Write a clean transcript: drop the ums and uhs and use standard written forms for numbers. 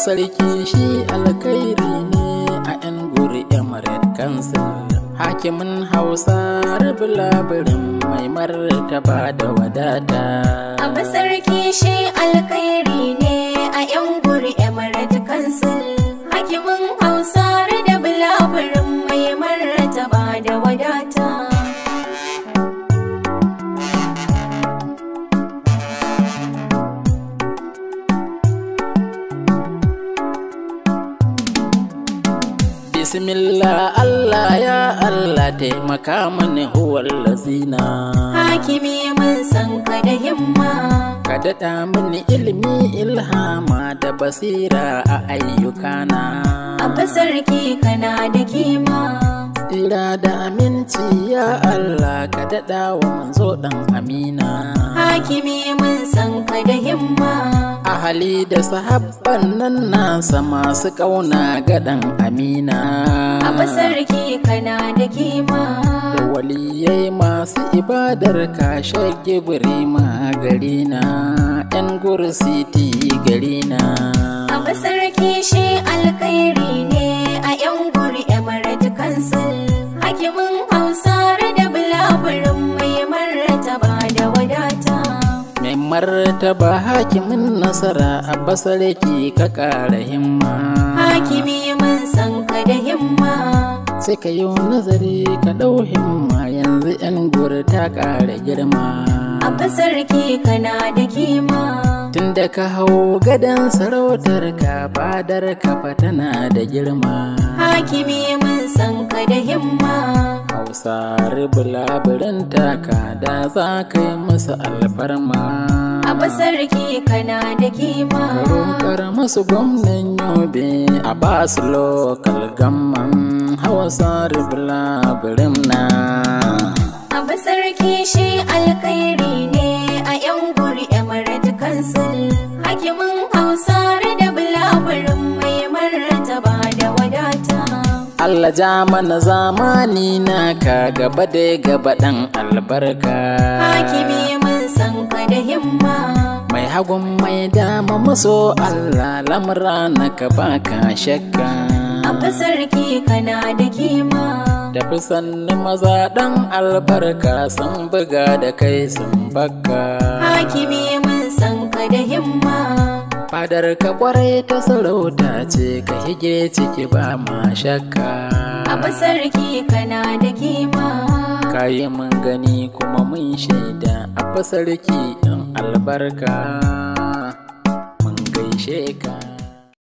sarki shi alkhairi ne a 'yan guri Emirate Council. Hakimin Hausa rabu labarin mai martaba da wadata. Abba sarki shi alkhairi ne a 'yan guri Emirate Council. Hakimin Hausa rabu labarin mai martaba da wadata. Bismillah Allah ya Allah taimaka mani huwal lazina. Hakimi mun san ka da himma, Ka daɗa mini ilimi ilhama da basira a ayyukana. Abba sarki kana da kima, Tsira da aminci ya Allah ka daɗa wa manzo ɗan amina. Hakimi mun san ka da himma, Ahali da sahabban nan nasa masu ƙauna ga ɗan amina. Abba sarki kana da kima, Da waliyai masu ibadar ka shagge ma garina, 'yan gursiti garina. Abba sarki shi alkhairi ne a 'yan guri Emirate Council. Hakimin Hausa da bulaburin mai martaba da wadata. Mai martaba hakimin nasara a basarki ka ƙara himma. Hakimi mun san ka da himma, Sai ka yi nazari ka ɗau himma, yanzu 'yan guri ta ƙara girma. Abba sarki kana da kima, Tunda ka hau gadon sarautar ka fadar ka fa tana da girma. Hakimi mun san ka da himma, Hausa bulaburin taka da za ka yi musu alfarma. Abba sarki kana da kima, Ka roƙar masu gwamnan Yobe a basu lokal gamman Hausa bulaburin na. Abba sarki shi alkhairi ne a 'yan guri Emirate Council. Hakimin Hausa da bulaburin mai martaba da wadata. Allah ja mana zamani naka gaba da gaba ɗan albarka. Hakimi mun san ka da himma, Mai hagun mai dama maso Allah lamura na ka baka shakka. Abba sarki kana da kima, Tafi sannu maza ɗan albarka sun buga da kai sun baka. Hakimi mun san ka da himma, Fadar ka kwarai ta sarauta ce ka hige ciki ba ma shakka. Abba sarki kana da kima, Ka yi mun gani kuma mun shaida a sarki ɗin albarka mun gaishe ka.